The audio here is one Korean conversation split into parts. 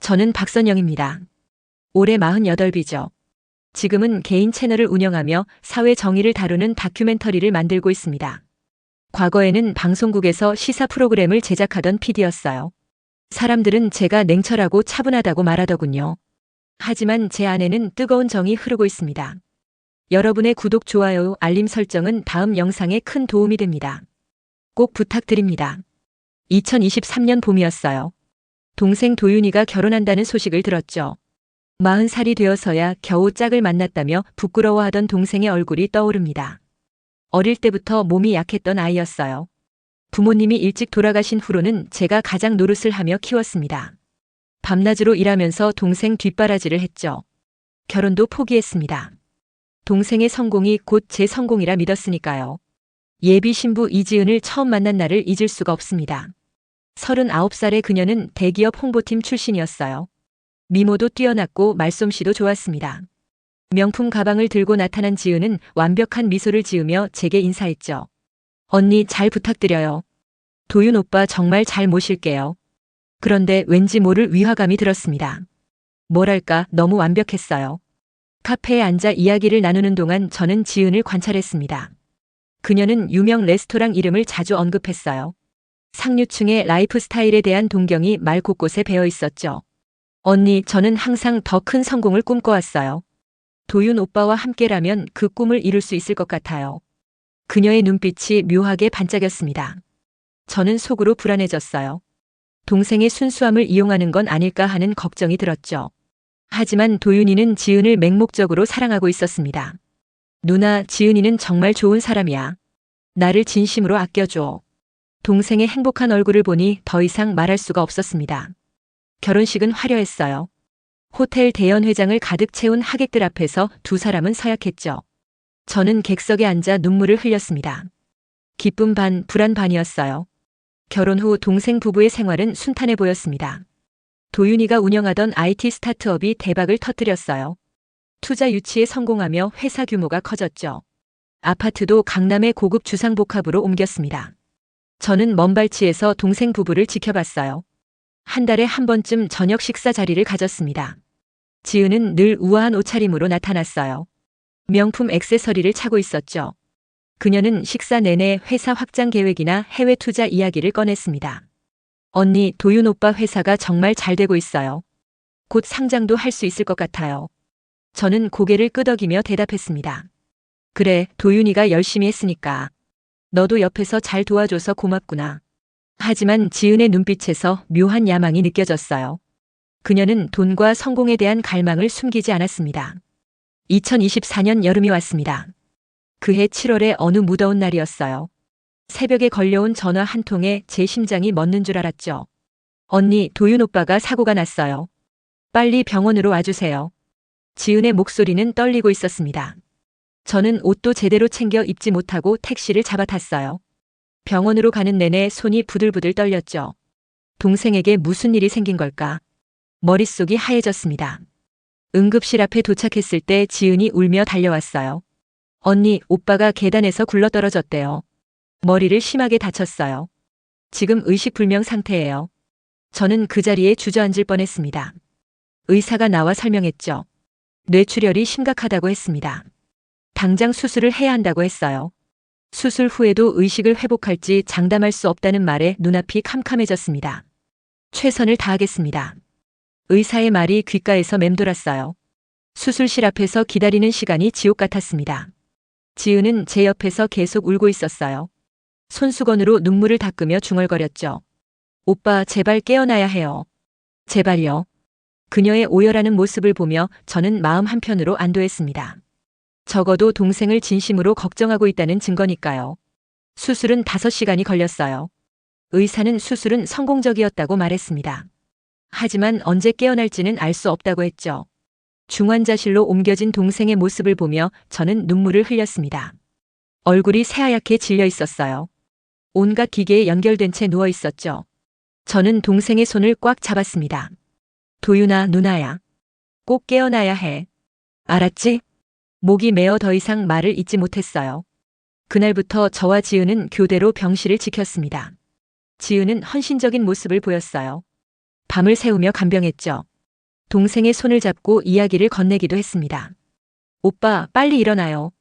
저는 박선영입니다. 올해 48이죠. 지금은 개인 채널을 운영하며 사회 정의를 다루는 다큐멘터리를 만들고 있습니다. 과거에는 방송국에서 시사 프로그램을 제작하던 PD였어요. 사람들은 제가 냉철하고 차분하다고 말하더군요. 하지만 제 안에는 뜨거운 정이 흐르고 있습니다. 여러분의 구독, 좋아요, 알림 설정은 다음 영상에 큰 도움이 됩니다. 꼭 부탁드립니다. 2023년 봄이었어요. 동생 도윤이가 결혼한다는 소식을 들었죠. 40살이 되어서야 겨우 짝을 만났다며 부끄러워하던 동생의 얼굴이 떠오릅니다. 어릴 때부터 몸이 약했던 아이였어요. 부모님이 일찍 돌아가신 후로는 제가 가장 노릇을 하며 키웠습니다. 밤낮으로 일하면서 동생 뒷바라지를 했죠. 결혼도 포기했습니다. 동생의 성공이 곧 제 성공이라 믿었으니까요. 예비 신부 이지은을 처음 만난 날을 잊을 수가 없습니다. 39살의 그녀는 대기업 홍보팀 출신이었어요. 미모도 뛰어났고 말솜씨도 좋았습니다. 명품 가방을 들고 나타난 지은은 완벽한 미소를 지으며 제게 인사했죠. 언니 잘 부탁드려요. 도윤 오빠 정말 잘 모실게요. 그런데 왠지 모를 위화감이 들었습니다. 뭐랄까 너무 완벽했어요. 카페에 앉아 이야기를 나누는 동안 저는 지은을 관찰했습니다. 그녀는 유명 레스토랑 이름을 자주 언급했어요. 상류층의 라이프 스타일에 대한 동경이 말 곳곳에 배어 있었죠. 언니, 저는 항상 더 큰 성공을 꿈꿔왔어요. 도윤 오빠와 함께라면 그 꿈을 이룰 수 있을 것 같아요. 그녀의 눈빛이 묘하게 반짝였습니다. 저는 속으로 불안해졌어요. 동생의 순수함을 이용하는 건 아닐까 하는 걱정이 들었죠. 하지만 도윤이는 지은을 맹목적으로 사랑하고 있었습니다. 누나, 지은이는 정말 좋은 사람이야. 나를 진심으로 아껴줘. 동생의 행복한 얼굴을 보니 더 이상 말할 수가 없었습니다. 결혼식은 화려했어요. 호텔 대연 회장을 가득 채운 하객들 앞에서 두 사람은 서약했죠. 저는 객석에 앉아 눈물을 흘렸습니다. 기쁨 반, 불안 반이었어요. 결혼 후 동생 부부의 생활은 순탄해 보였습니다. 도윤이가 운영하던 IT 스타트업이 대박을 터뜨렸어요. 투자 유치에 성공하며 회사 규모가 커졌죠. 아파트도 강남의 고급 주상복합으로 옮겼습니다. 저는 먼발치에서 동생 부부를 지켜봤어요. 한 달에 한 번쯤 저녁 식사 자리를 가졌습니다. 지은은 늘 우아한 옷차림으로 나타났어요. 명품 액세서리를 차고 있었죠. 그녀는 식사 내내 회사 확장 계획이나 해외 투자 이야기를 꺼냈습니다. 언니, 도윤 오빠 회사가 정말 잘 되고 있어요. 곧 상장도 할 수 있을 것 같아요. 저는 고개를 끄덕이며 대답했습니다. 그래, 도윤이가 열심히 했으니까. 너도 옆에서 잘 도와줘서 고맙구나. 하지만 지은의 눈빛에서 묘한 야망이 느껴졌어요. 그녀는 돈과 성공에 대한 갈망을 숨기지 않았습니다. 2024년 여름이 왔습니다. 그해 7월의 어느 무더운 날이었어요. 새벽에 걸려온 전화 한 통에 제 심장이 멎는 줄 알았죠. 언니, 도윤 오빠가 사고가 났어요. 빨리 병원으로 와주세요. 지은의 목소리는 떨리고 있었습니다. 저는 옷도 제대로 챙겨 입지 못하고 택시를 잡아탔어요. 병원으로 가는 내내 손이 부들부들 떨렸죠. 동생에게 무슨 일이 생긴 걸까? 머릿속이 하얘졌습니다. 응급실 앞에 도착했을 때 지은이 울며 달려왔어요. 언니, 오빠가 계단에서 굴러떨어졌대요. 머리를 심하게 다쳤어요. 지금 의식불명 상태예요. 저는 그 자리에 주저앉을 뻔했습니다. 의사가 나와 설명했죠. 뇌출혈이 심각하다고 했습니다. 당장 수술을 해야 한다고 했어요. 수술 후에도 의식을 회복할지 장담할 수 없다는 말에 눈앞이 캄캄해졌습니다. 최선을 다하겠습니다. 의사의 말이 귓가에서 맴돌았어요. 수술실 앞에서 기다리는 시간이 지옥 같았습니다. 지은은 제 옆에서 계속 울고 있었어요. 손수건으로 눈물을 닦으며 중얼거렸죠. 오빠, 제발 깨어나야 해요. 제발요. 그녀의 오열하는 모습을 보며 저는 마음 한편으로 안도했습니다. 적어도 동생을 진심으로 걱정하고 있다는 증거니까요. 수술은 5시간이 걸렸어요. 의사는 수술은 성공적이었다고 말했습니다. 하지만 언제 깨어날지는 알 수 없다고 했죠. 중환자실로 옮겨진 동생의 모습을 보며 저는 눈물을 흘렸습니다. 얼굴이 새하얗게 질려 있었어요. 온갖 기계에 연결된 채 누워 있었죠. 저는 동생의 손을 꽉 잡았습니다. 도윤아, 누나야. 꼭 깨어나야 해. 알았지? 목이 메어 더 이상 말을 잇지 못했어요. 그날부터 저와 지은은 교대로 병실을 지켰습니다. 지은은 헌신적인 모습을 보였어요. 밤을 새우며 간병했죠. 동생의 손을 잡고 이야기를 건네기도 했습니다. 오빠, 빨리 일어나요.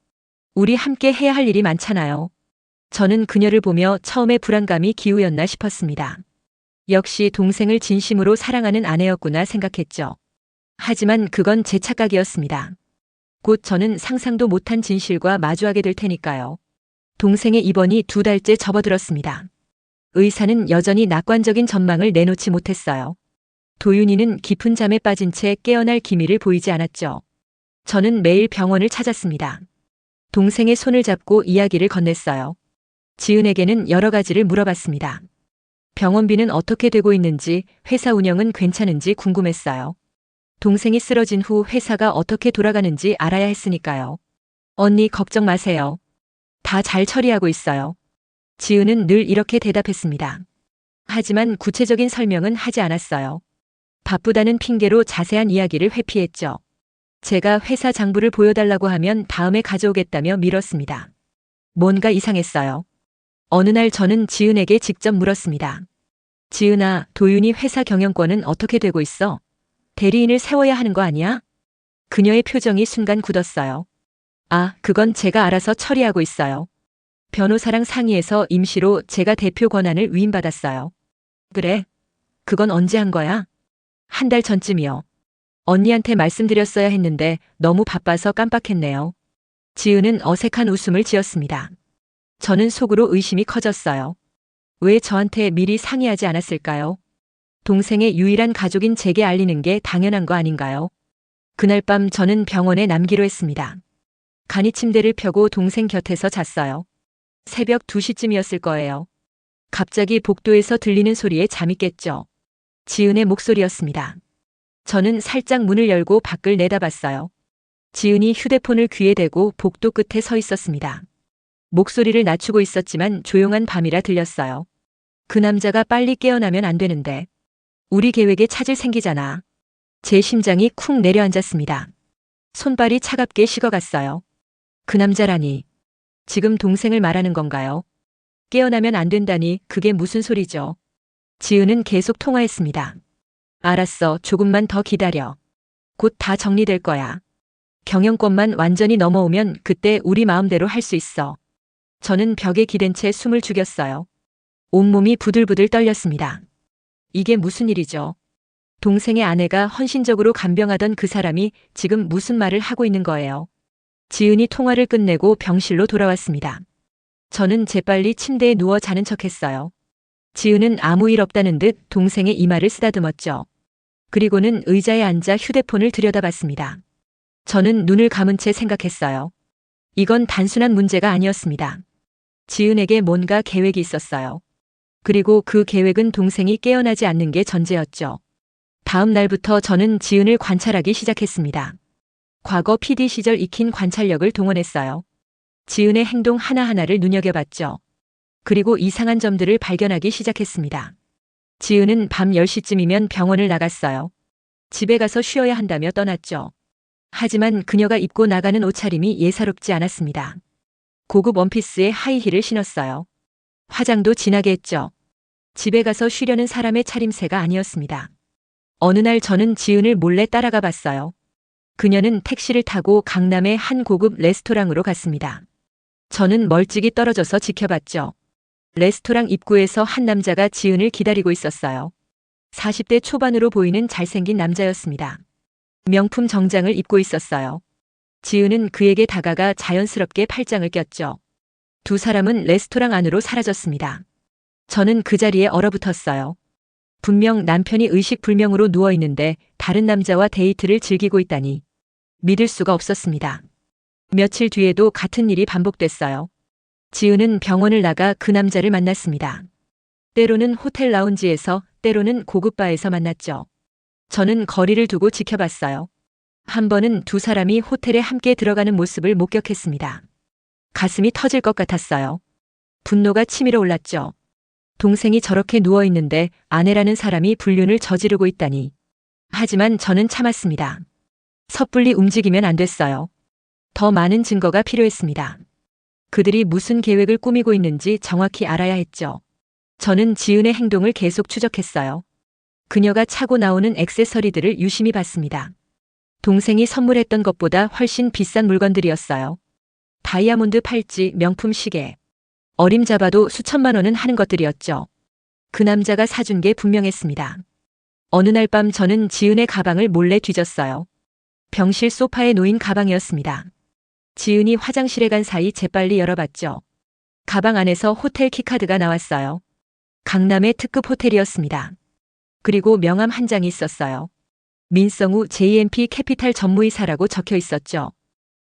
우리 함께 해야 할 일이 많잖아요. 저는 그녀를 보며 처음에 불안감이 기우였나 싶었습니다. 역시 동생을 진심으로 사랑하는 아내였구나 생각했죠. 하지만 그건 제 착각이었습니다. 곧 저는 상상도 못한 진실과 마주하게 될 테니까요. 동생의 입원이 2달째 접어들었습니다. 의사는 여전히 낙관적인 전망을 내놓지 못했어요. 도윤이는 깊은 잠에 빠진 채 깨어날 기미를 보이지 않았죠. 저는 매일 병원을 찾았습니다. 동생의 손을 잡고 이야기를 건넸어요. 지은에게는 여러 가지를 물어봤습니다. 병원비는 어떻게 되고 있는지, 회사 운영은 괜찮은지 궁금했어요. 동생이 쓰러진 후 회사가 어떻게 돌아가는지 알아야 했으니까요. 언니 걱정 마세요. 다 잘 처리하고 있어요. 지은은 늘 이렇게 대답했습니다. 하지만 구체적인 설명은 하지 않았어요. 바쁘다는 핑계로 자세한 이야기를 회피했죠. 제가 회사 장부를 보여달라고 하면 다음에 가져오겠다며 미뤘습니다. 뭔가 이상했어요. 어느 날 저는 지은에게 직접 물었습니다. 지은아, 도윤이 회사 경영권은 어떻게 되고 있어? 대리인을 세워야 하는 거 아니야? 그녀의 표정이 순간 굳었어요. 아, 그건 제가 알아서 처리하고 있어요. 변호사랑 상의해서 임시로 제가 대표 권한을 위임받았어요. 그래? 그건 언제 한 거야? 1달 전쯤이요. 언니한테 말씀드렸어야 했는데 너무 바빠서 깜빡했네요. 지은은 어색한 웃음을 지었습니다. 저는 속으로 의심이 커졌어요. 왜 저한테 미리 상의하지 않았을까요? 동생의 유일한 가족인 제게 알리는 게 당연한 거 아닌가요? 그날 밤 저는 병원에 남기로 했습니다. 간이 침대를 펴고 동생 곁에서 잤어요. 새벽 2시쯤이었을 거예요. 갑자기 복도에서 들리는 소리에 잠이 깼죠. 지은의 목소리였습니다. 저는 살짝 문을 열고 밖을 내다봤어요. 지은이 휴대폰을 귀에 대고 복도 끝에 서 있었습니다. 목소리를 낮추고 있었지만 조용한 밤이라 들렸어요. 그 남자가 빨리 깨어나면 안 되는데. 우리 계획에 차질 생기잖아. 제 심장이 쿵 내려앉았습니다. 손발이 차갑게 식어갔어요. 그 남자라니. 지금 동생을 말하는 건가요? 깨어나면 안 된다니 그게 무슨 소리죠? 지은은 계속 통화했습니다. 알았어, 조금만 더 기다려. 곧 다 정리될 거야. 경영권만 완전히 넘어오면 그때 우리 마음대로 할 수 있어. 저는 벽에 기댄 채 숨을 죽였어요. 온몸이 부들부들 떨렸습니다. 이게 무슨 일이죠? 동생의 아내가 헌신적으로 간병하던 그 사람이 지금 무슨 말을 하고 있는 거예요? 지은이 통화를 끝내고 병실로 돌아왔습니다. 저는 재빨리 침대에 누워 자는 척했어요. 지은은 아무 일 없다는 듯 동생의 이마를 쓰다듬었죠. 그리고는 의자에 앉아 휴대폰을 들여다봤습니다. 저는 눈을 감은 채 생각했어요. 이건 단순한 문제가 아니었습니다. 지은에게 뭔가 계획이 있었어요. 그리고 그 계획은 동생이 깨어나지 않는 게 전제였죠. 다음 날부터 저는 지은을 관찰하기 시작했습니다. 과거 PD 시절 익힌 관찰력을 동원했어요. 지은의 행동 하나하나를 눈여겨봤죠. 그리고 이상한 점들을 발견하기 시작했습니다. 지은은 밤 10시쯤이면 병원을 나갔어요. 집에 가서 쉬어야 한다며 떠났죠. 하지만 그녀가 입고 나가는 옷차림이 예사롭지 않았습니다. 고급 원피스에 하이힐을 신었어요. 화장도 진하게 했죠. 집에 가서 쉬려는 사람의 차림새가 아니었습니다. 어느 날 저는 지은을 몰래 따라가 봤어요. 그녀는 택시를 타고 강남의 한 고급 레스토랑으로 갔습니다. 저는 멀찍이 떨어져서 지켜봤죠. 레스토랑 입구에서 한 남자가 지은을 기다리고 있었어요. 40대 초반으로 보이는 잘생긴 남자였습니다. 명품 정장을 입고 있었어요. 지은은 그에게 다가가 자연스럽게 팔짱을 꼈죠. 두 사람은 레스토랑 안으로 사라졌습니다. 저는 그 자리에 얼어붙었어요. 분명 남편이 의식불명으로 누워있는데 다른 남자와 데이트를 즐기고 있다니. 믿을 수가 없었습니다. 며칠 뒤에도 같은 일이 반복됐어요. 지은은 병원을 나가 그 남자를 만났습니다. 때로는 호텔 라운지에서, 때로는 고급 바에서 만났죠. 저는 거리를 두고 지켜봤어요. 한 번은 두 사람이 호텔에 함께 들어가는 모습을 목격했습니다. 가슴이 터질 것 같았어요. 분노가 치밀어 올랐죠. 동생이 저렇게 누워있는데 아내라는 사람이 불륜을 저지르고 있다니. 하지만 저는 참았습니다. 섣불리 움직이면 안 됐어요. 더 많은 증거가 필요했습니다. 그들이 무슨 계획을 꾸미고 있는지 정확히 알아야 했죠. 저는 지은의 행동을 계속 추적했어요. 그녀가 차고 나오는 액세서리들을 유심히 봤습니다. 동생이 선물했던 것보다 훨씬 비싼 물건들이었어요. 다이아몬드 팔찌, 명품 시계. 어림잡아도 수천만 원은 하는 것들이었죠. 그 남자가 사준 게 분명했습니다. 어느 날 밤 저는 지은의 가방을 몰래 뒤졌어요. 병실 소파에 놓인 가방이었습니다. 지은이 화장실에 간 사이 재빨리 열어봤죠. 가방 안에서 호텔 키카드가 나왔어요. 강남의 특급 호텔이었습니다. 그리고 명함 한 장이 있었어요. 민성우 JMP 캐피탈 전무이사라고 적혀 있었죠.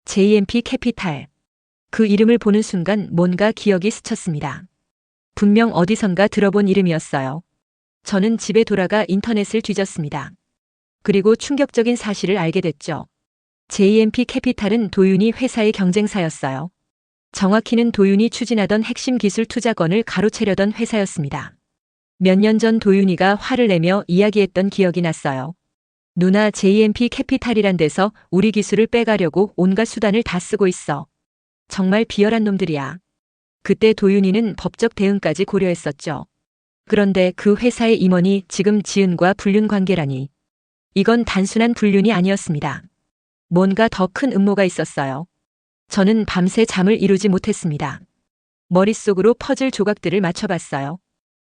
JMP 캐피탈. 그 이름을 보는 순간 뭔가 기억이 스쳤습니다. 분명 어디선가 들어본 이름이었어요. 저는 집에 돌아가 인터넷을 뒤졌습니다. 그리고 충격적인 사실을 알게 됐죠. JMP 캐피탈은 도윤이 회사의 경쟁사였어요. 정확히는 도윤이 추진하던 핵심 기술 투자건을 가로채려던 회사였습니다. 몇 년 전 도윤이가 화를 내며 이야기했던 기억이 났어요. 누나, JMP 캐피탈이란 데서 우리 기술을 빼가려고 온갖 수단을 다 쓰고 있어. 정말 비열한 놈들이야. 그때 도윤이는 법적 대응까지 고려했었죠. 그런데 그 회사의 임원이 지금 지은과 불륜 관계라니. 이건 단순한 불륜이 아니었습니다. 뭔가 더 큰 음모가 있었어요. 저는 밤새 잠을 이루지 못했습니다. 머릿속으로 퍼즐 조각들을 맞춰봤어요.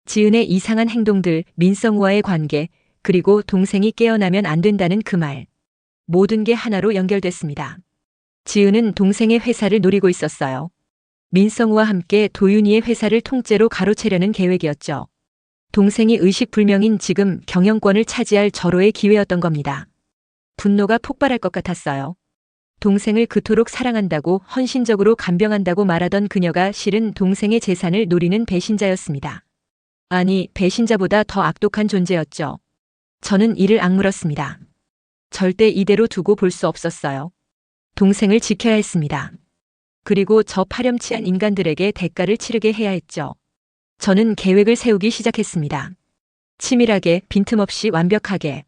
지은의 이상한 행동들, 민성우와의 관계, 그리고 동생이 깨어나면 안 된다는 그 말. 모든 게 하나로 연결됐습니다. 지은은 동생의 회사를 노리고 있었어요. 민성우와 함께 도윤이의 회사를 통째로 가로채려는 계획이었죠. 동생이 의식불명인 지금 경영권을 차지할 절호의 기회였던 겁니다. 분노가 폭발할 것 같았어요. 동생을 그토록 사랑한다고 헌신적으로 간병한다고 말하던 그녀가 실은 동생의 재산을 노리는 배신자였습니다. 아니, 배신자보다 더 악독한 존재였죠. 저는 이를 악물었습니다. 절대 이대로 두고 볼 수 없었어요. 동생을 지켜야 했습니다. 그리고 저 파렴치한 인간들에게 대가를 치르게 해야 했죠. 저는 계획을 세우기 시작했습니다. 치밀하게, 빈틈없이 완벽하게.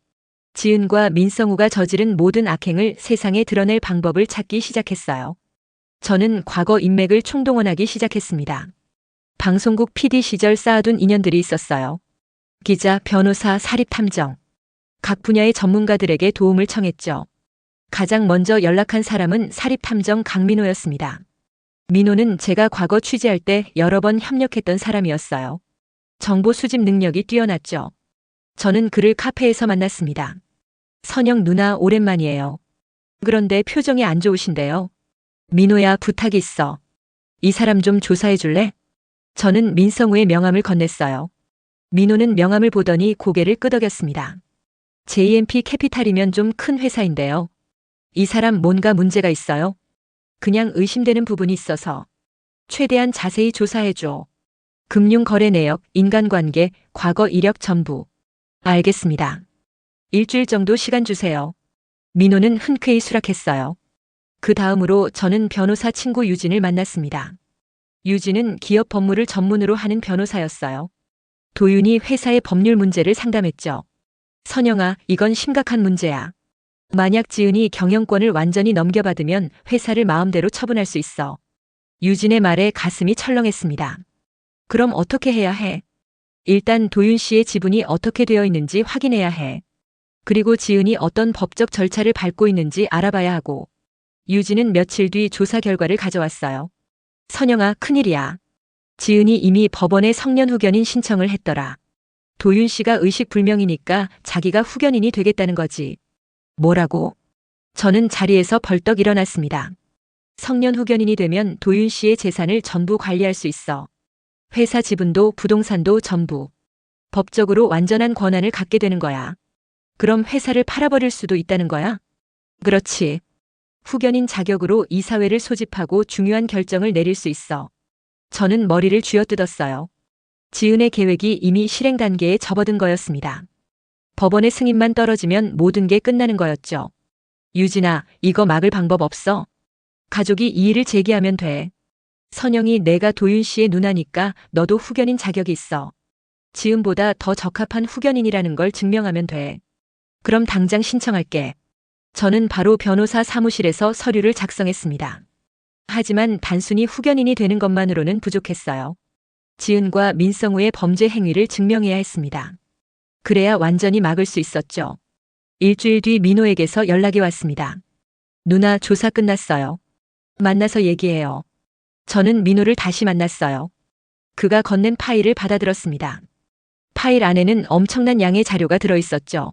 지은과 민성우가 저지른 모든 악행을 세상에 드러낼 방법을 찾기 시작했어요. 저는 과거 인맥을 총동원하기 시작했습니다. 방송국 PD 시절 쌓아둔 인연들이 있었어요. 기자, 변호사, 사립탐정. 각 분야의 전문가들에게 도움을 청했죠. 가장 먼저 연락한 사람은 사립탐정 강민호였습니다. 민호는 제가 과거 취재할 때 여러 번 협력했던 사람이었어요. 정보 수집 능력이 뛰어났죠. 저는 그를 카페에서 만났습니다. 선영 누나, 오랜만이에요. 그런데 표정이 안 좋으신데요. 민호야, 부탁이 있어. 이 사람 좀 조사해 줄래? 저는 민성우의 명함을 건넸어요. 민호는 명함을 보더니 고개를 끄덕였습니다. JMP 캐피탈이면 좀 큰 회사인데요. 이 사람 뭔가 문제가 있어요? 그냥 의심되는 부분이 있어서. 최대한 자세히 조사해줘. 금융거래 내역, 인간관계, 과거 이력 전부. 알겠습니다. 일주일 정도 시간 주세요. 민호는 흔쾌히 수락했어요. 그 다음으로 저는 변호사 친구 유진을 만났습니다. 유진은 기업 법무를 전문으로 하는 변호사였어요. 도윤이 회사의 법률 문제를 상담했죠. 선영아, 이건 심각한 문제야. 만약 지은이 경영권을 완전히 넘겨받으면 회사를 마음대로 처분할 수 있어. 유진의 말에 가슴이 철렁했습니다. 그럼 어떻게 해야 해? 일단 도윤 씨의 지분이 어떻게 되어 있는지 확인해야 해. 그리고 지은이 어떤 법적 절차를 밟고 있는지 알아봐야 하고. 유진은 며칠 뒤 조사 결과를 가져왔어요. 선영아, 큰일이야. 지은이 이미 법원에 성년 후견인 신청을 했더라. 도윤 씨가 의식불명이니까 자기가 후견인이 되겠다는 거지. 뭐라고? 저는 자리에서 벌떡 일어났습니다. 성년 후견인이 되면 도윤 씨의 재산을 전부 관리할 수 있어. 회사 지분도 부동산도 전부. 법적으로 완전한 권한을 갖게 되는 거야. 그럼 회사를 팔아버릴 수도 있다는 거야? 그렇지. 후견인 자격으로 이사회를 소집하고 중요한 결정을 내릴 수 있어. 저는 머리를 쥐어뜯었어요. 지은의 계획이 이미 실행 단계에 접어든 거였습니다. 법원의 승인만 떨어지면 모든 게 끝나는 거였죠. 유진아, 이거 막을 방법 없어? 가족이 이의를 제기하면 돼. 선영이 내가 도윤 씨의 누나니까 너도 후견인 자격이 있어. 지은보다 더 적합한 후견인이라는 걸 증명하면 돼. 그럼 당장 신청할게. 저는 바로 변호사 사무실에서 서류를 작성했습니다. 하지만 단순히 후견인이 되는 것만으로는 부족했어요. 지은과 민성우의 범죄 행위를 증명해야 했습니다. 그래야 완전히 막을 수 있었죠. 일주일 뒤 민호에게서 연락이 왔습니다. 누나 조사 끝났어요. 만나서 얘기해요. 저는 민호를 다시 만났어요. 그가 건넨 파일을 받아들었습니다. 파일 안에는 엄청난 양의 자료가 들어있었죠.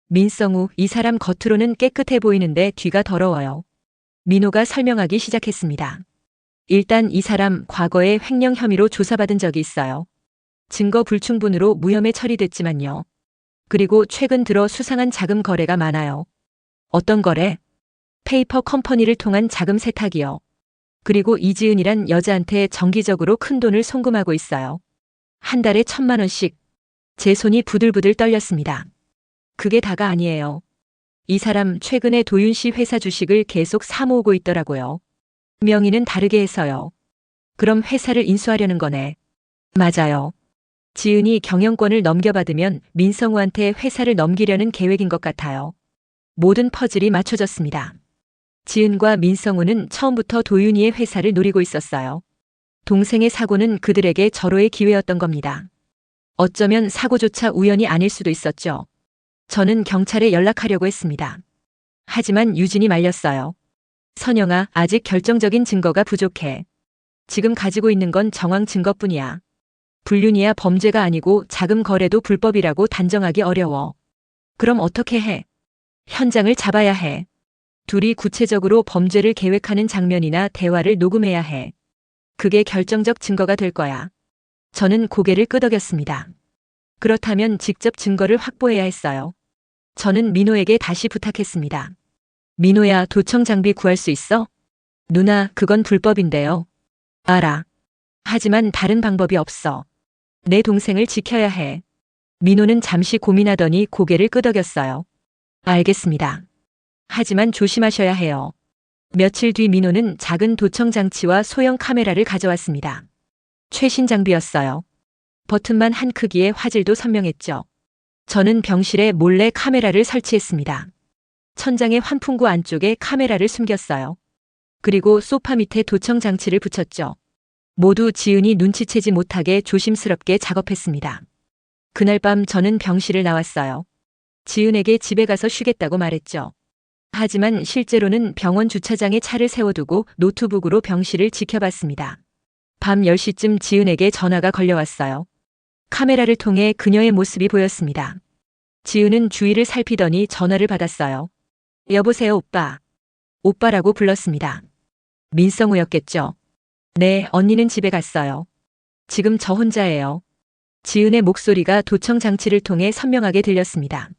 민성우, 이 사람 겉으로는 깨끗해 보이는데 뒤가 더러워요. 민호가 설명하기 시작했습니다. 일단 이 사람 과거에 횡령 혐의로 조사받은 적이 있어요. 증거 불충분으로 무혐의 처리됐지만요. 그리고 최근 들어 수상한 자금 거래가 많아요. 어떤 거래? 페이퍼 컴퍼니를 통한 자금 세탁이요. 그리고 이지은이란 여자한테 정기적으로 큰 돈을 송금하고 있어요. 한 달에 1,000만 원씩. 제 손이 부들부들 떨렸습니다. 그게 다가 아니에요. 이 사람 최근에 도윤 씨 회사 주식을 계속 사모으고 있더라고요. 명의는 다르게 해서요. 그럼 회사를 인수하려는 거네. 맞아요. 지은이 경영권을 넘겨받으면 민성우한테 회사를 넘기려는 계획인 것 같아요. 모든 퍼즐이 맞춰졌습니다. 지은과 민성우는 처음부터 도윤이의 회사를 노리고 있었어요. 동생의 사고는 그들에게 절호의 기회였던 겁니다. 어쩌면 사고조차 우연이 아닐 수도 있었죠. 저는 경찰에 연락하려고 했습니다. 하지만 유진이 말렸어요. 선영아, 아직 결정적인 증거가 부족해. 지금 가지고 있는 건 정황 증거뿐이야. 불륜이야 범죄가 아니고 자금 거래도 불법이라고 단정하기 어려워. 그럼 어떻게 해? 현장을 잡아야 해. 둘이 구체적으로 범죄를 계획하는 장면이나 대화를 녹음해야 해. 그게 결정적 증거가 될 거야. 저는 고개를 끄덕였습니다. 그렇다면 직접 증거를 확보해야 했어요. 저는 민호에게 다시 부탁했습니다. 민호야, 도청 장비 구할 수 있어? 누나, 그건 불법인데요. 알아. 하지만 다른 방법이 없어. 내 동생을 지켜야 해. 민호는 잠시 고민하더니 고개를 끄덕였어요. 알겠습니다. 하지만 조심하셔야 해요. 며칠 뒤 민호는 작은 도청 장치와 소형 카메라를 가져왔습니다. 최신 장비였어요. 버튼만 한 크기의 화질도 선명했죠. 저는 병실에 몰래 카메라를 설치했습니다. 천장의 환풍구 안쪽에 카메라를 숨겼어요. 그리고 소파 밑에 도청 장치를 붙였죠. 모두 지은이 눈치채지 못하게 조심스럽게 작업했습니다. 그날 밤 저는 병실을 나왔어요. 지은에게 집에 가서 쉬겠다고 말했죠. 하지만 실제로는 병원 주차장에 차를 세워두고 노트북으로 병실을 지켜봤습니다. 밤 10시쯤 지은에게 전화가 걸려왔어요. 카메라를 통해 그녀의 모습이 보였습니다. 지은은 주위를 살피더니 전화를 받았어요. 여보세요, 오빠. 오빠라고 불렀습니다. 민성우였겠죠. 네, 언니는 집에 갔어요. 지금 저 혼자예요. 지은의 목소리가 도청 장치를 통해 선명하게 들렸습니다.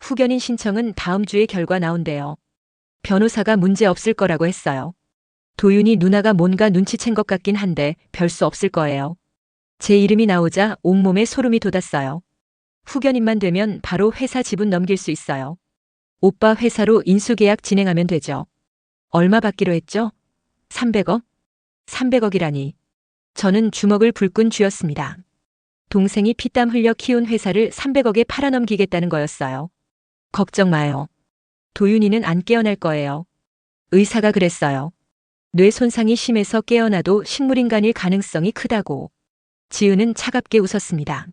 후견인 신청은 다음 주에 결과 나온대요. 변호사가 문제 없을 거라고 했어요. 도윤이 누나가 뭔가 눈치챈 것 같긴 한데 별 수 없을 거예요. 제 이름이 나오자 온몸에 소름이 돋았어요. 후견인만 되면 바로 회사 지분 넘길 수 있어요. 오빠 회사로 인수계약 진행하면 되죠. 얼마 받기로 했죠? 300억? 300억이라니. 저는 주먹을 불끈 쥐었습니다. 동생이 피땀 흘려 키운 회사를 300억에 팔아넘기겠다는 거였어요. 걱정 마요. 도윤이는 안 깨어날 거예요. 의사가 그랬어요. 뇌 손상이 심해서 깨어나도 식물인간일 가능성이 크다고. 지은은 차갑게 웃었습니다.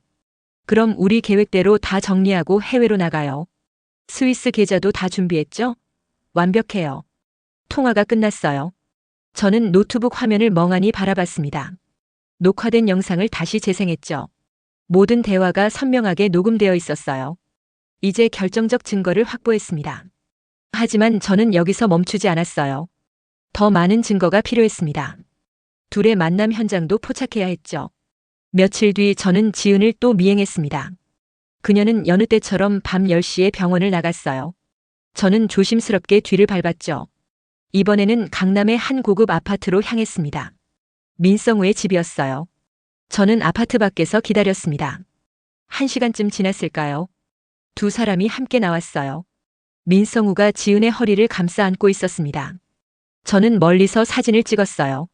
그럼 우리 계획대로 다 정리하고 해외로 나가요. 스위스 계좌도 다 준비했죠? 완벽해요. 통화가 끝났어요. 저는 노트북 화면을 멍하니 바라봤습니다. 녹화된 영상을 다시 재생했죠. 모든 대화가 선명하게 녹음되어 있었어요. 이제 결정적 증거를 확보했습니다. 하지만 저는 여기서 멈추지 않았어요. 더 많은 증거가 필요했습니다. 둘의 만남 현장도 포착해야 했죠. 며칠 뒤 저는 지은을 또 미행했습니다. 그녀는 여느 때처럼 밤 10시에 병원을 나갔어요. 저는 조심스럽게 뒤를 밟았죠. 이번에는 강남의 한 고급 아파트로 향했습니다. 민성우의 집이었어요. 저는 아파트 밖에서 기다렸습니다. 1시간쯤 지났을까요? 두 사람이 함께 나왔어요. 민성우가 지은의 허리를 감싸 안고 있었습니다. 저는 멀리서 사진을 찍었어요.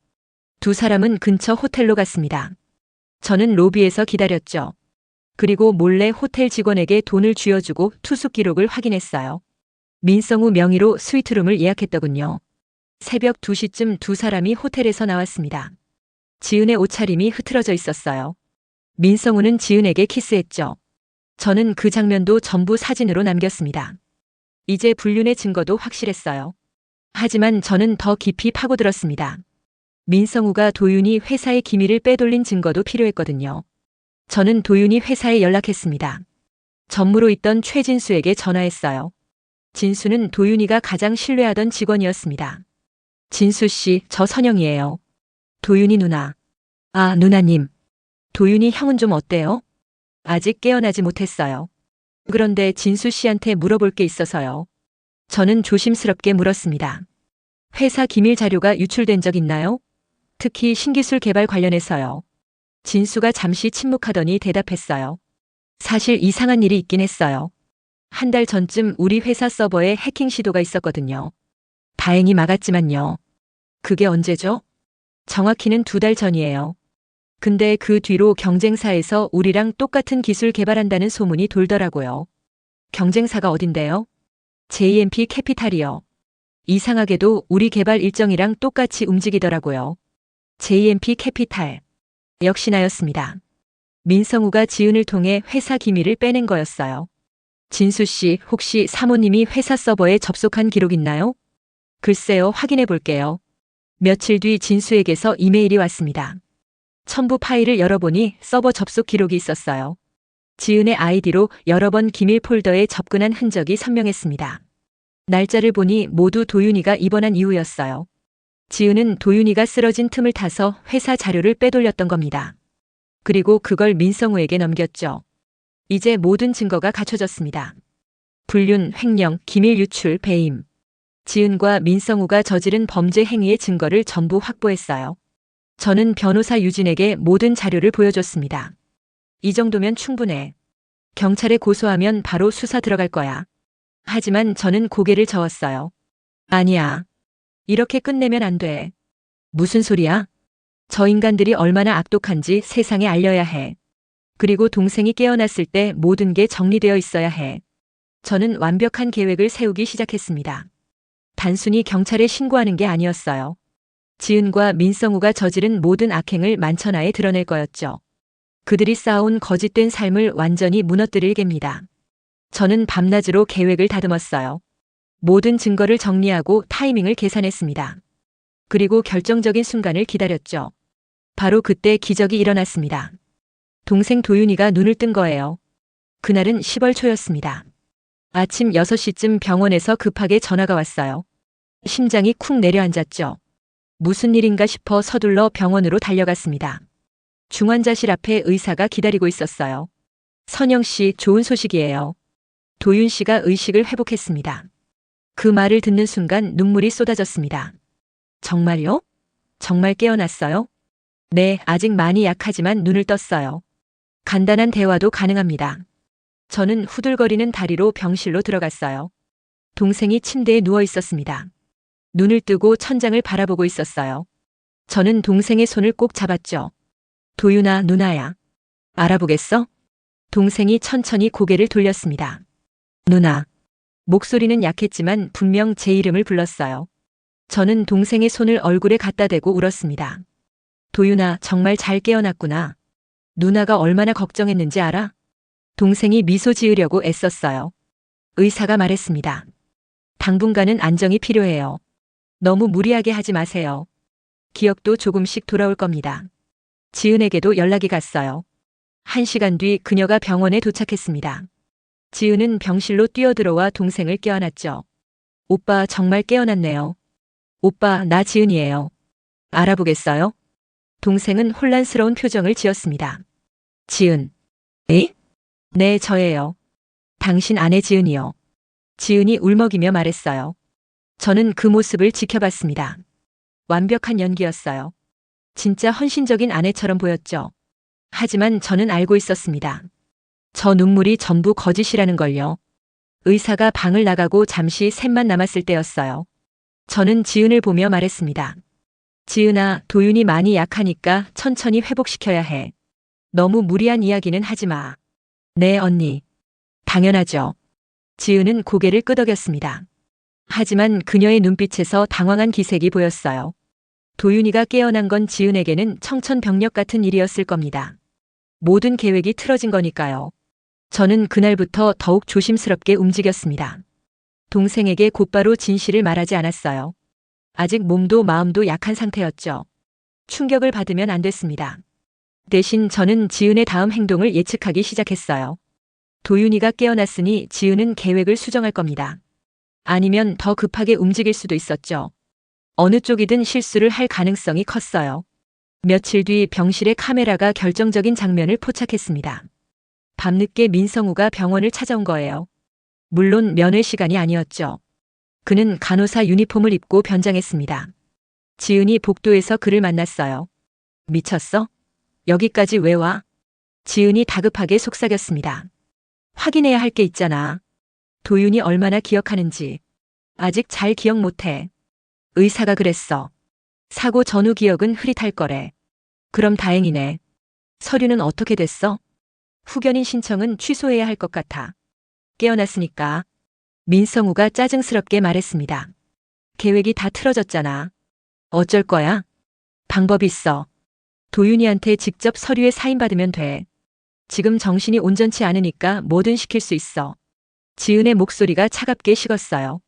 두 사람은 근처 호텔로 갔습니다. 저는 로비에서 기다렸죠. 그리고 몰래 호텔 직원에게 돈을 쥐어주고 투숙 기록을 확인했어요. 민성우 명의로 스위트룸을 예약했더군요. 새벽 2시쯤 두 사람이 호텔에서 나왔습니다. 지은의 옷차림이 흐트러져 있었어요. 민성우는 지은에게 키스했죠. 저는 그 장면도 전부 사진으로 남겼습니다. 이제 불륜의 증거도 확실했어요. 하지만 저는 더 깊이 파고들었습니다. 민성우가 도윤이 회사의 기밀을 빼돌린 증거도 필요했거든요. 저는 도윤이 회사에 연락했습니다. 전무로 있던 최진수에게 전화했어요. 진수는 도윤이가 가장 신뢰하던 직원이었습니다. 진수 씨, 저 선영이에요. 도윤이 누나. 아, 누나님. 도윤이 형은 좀 어때요? 아직 깨어나지 못했어요. 그런데 진수 씨한테 물어볼 게 있어서요. 저는 조심스럽게 물었습니다. 회사 기밀 자료가 유출된 적 있나요? 특히 신기술 개발 관련해서요. 진수가 잠시 침묵하더니 대답했어요. 사실 이상한 일이 있긴 했어요. 한 달 전쯤 우리 회사 서버에 해킹 시도가 있었거든요. 다행히 막았지만요. 그게 언제죠? 정확히는 2달 전이에요. 근데 그 뒤로 경쟁사에서 우리랑 똑같은 기술 개발한다는 소문이 돌더라고요. 경쟁사가 어딘데요? JMP 캐피탈이요. 이상하게도 우리 개발 일정이랑 똑같이 움직이더라고요. JMP 캐피탈. 역시나였습니다. 민성우가 지은을 통해 회사 기밀을 빼낸 거였어요. 진수 씨, 혹시 사모님이 회사 서버에 접속한 기록 있나요? 글쎄요, 확인해 볼게요. 며칠 뒤 진수에게서 이메일이 왔습니다. 첨부 파일을 열어보니 서버 접속 기록이 있었어요. 지은의 아이디로 여러 번 기밀 폴더에 접근한 흔적이 선명했습니다. 날짜를 보니 모두 도윤이가 입원한 이후였어요. 지은은 도윤이가 쓰러진 틈을 타서 회사 자료를 빼돌렸던 겁니다. 그리고 그걸 민성우에게 넘겼죠. 이제 모든 증거가 갖춰졌습니다. 불륜, 횡령, 기밀 유출, 배임. 지은과 민성우가 저지른 범죄 행위의 증거를 전부 확보했어요. 저는 변호사 유진에게 모든 자료를 보여줬습니다. 이 정도면 충분해. 경찰에 고소하면 바로 수사 들어갈 거야. 하지만 저는 고개를 저었어요. 아니야. 이렇게 끝내면 안 돼. 무슨 소리야? 저 인간들이 얼마나 악독한지 세상에 알려야 해. 그리고 동생이 깨어났을 때 모든 게 정리되어 있어야 해. 저는 완벽한 계획을 세우기 시작했습니다. 단순히 경찰에 신고하는 게 아니었어요. 지은과 민성우가 저지른 모든 악행을 만천하에 드러낼 거였죠. 그들이 쌓아온 거짓된 삶을 완전히 무너뜨릴 겁니다. 저는 밤낮으로 계획을 다듬었어요. 모든 증거를 정리하고 타이밍을 계산했습니다. 그리고 결정적인 순간을 기다렸죠. 바로 그때 기적이 일어났습니다. 동생 도윤이가 눈을 뜬 거예요. 그날은 10월 초였습니다. 아침 6시쯤 병원에서 급하게 전화가 왔어요. 심장이 쿵 내려앉았죠. 무슨 일인가 싶어 서둘러 병원으로 달려갔습니다. 중환자실 앞에 의사가 기다리고 있었어요. 선영 씨, 좋은 소식이에요. 도윤 씨가 의식을 회복했습니다. 그 말을 듣는 순간 눈물이 쏟아졌습니다. 정말요? 정말 깨어났어요? 네, 아직 많이 약하지만 눈을 떴어요. 간단한 대화도 가능합니다. 저는 후들거리는 다리로 병실로 들어갔어요. 동생이 침대에 누워 있었습니다. 눈을 뜨고 천장을 바라보고 있었어요. 저는 동생의 손을 꼭 잡았죠. 도윤아, 누나야. 알아보겠어? 동생이 천천히 고개를 돌렸습니다. 누나. 목소리는 약했지만 분명 제 이름을 불렀어요. 저는 동생의 손을 얼굴에 갖다 대고 울었습니다. 도윤아, 정말 잘 깨어났구나. 누나가 얼마나 걱정했는지 알아? 동생이 미소 지으려고 애썼어요. 의사가 말했습니다. 당분간은 안정이 필요해요. 너무 무리하게 하지 마세요. 기억도 조금씩 돌아올 겁니다. 지은에게도 연락이 갔어요. 1시간 뒤 그녀가 병원에 도착했습니다. 지은은 병실로 뛰어들어와 동생을 껴안았죠. 오빠 정말 깨어났네요. 오빠, 나 지은이에요. 알아보겠어요? 동생은 혼란스러운 표정을 지었습니다. 지은. 에? 네, 저예요. 당신 아내 지은이요. 지은이 울먹이며 말했어요. 저는 그 모습을 지켜봤습니다. 완벽한 연기였어요. 진짜 헌신적인 아내처럼 보였죠. 하지만 저는 알고 있었습니다. 저 눈물이 전부 거짓이라는 걸요. 의사가 방을 나가고 잠시 셋만 남았을 때였어요. 저는 지은을 보며 말했습니다. 지은아, 도윤이 많이 약하니까 천천히 회복시켜야 해. 너무 무리한 이야기는 하지 마. 네, 언니. 당연하죠. 지은은 고개를 끄덕였습니다. 하지만 그녀의 눈빛에서 당황한 기색이 보였어요. 도윤이가 깨어난 건 지은에게는 청천벽력 같은 일이었을 겁니다. 모든 계획이 틀어진 거니까요. 저는 그날부터 더욱 조심스럽게 움직였습니다. 동생에게 곧바로 진실을 말하지 않았어요. 아직 몸도 마음도 약한 상태였죠. 충격을 받으면 안 됐습니다. 대신 저는 지은의 다음 행동을 예측하기 시작했어요. 도윤이가 깨어났으니 지은은 계획을 수정할 겁니다. 아니면 더 급하게 움직일 수도 있었죠. 어느 쪽이든 실수를 할 가능성이 컸어요. 며칠 뒤 병실의 카메라가 결정적인 장면을 포착했습니다. 밤늦게 민성우가 병원을 찾아온 거예요. 물론 면회 시간이 아니었죠. 그는 간호사 유니폼을 입고 변장했습니다. 지은이 복도에서 그를 만났어요. 미쳤어? 여기까지 왜 와? 지은이 다급하게 속삭였습니다. 확인해야 할 게 있잖아. 도윤이 얼마나 기억하는지. 아직 잘 기억 못해. 의사가 그랬어. 사고 전후 기억은 흐릿할 거래. 그럼 다행이네. 서류는 어떻게 됐어? 후견인 신청은 취소해야 할 것 같아. 깨어났으니까. 민성우가 짜증스럽게 말했습니다. 계획이 다 틀어졌잖아. 어쩔 거야? 방법이 있어. 도윤이한테 직접 서류에 사인받으면 돼. 지금 정신이 온전치 않으니까 뭐든 시킬 수 있어. 지은의 목소리가 차갑게 식었어요.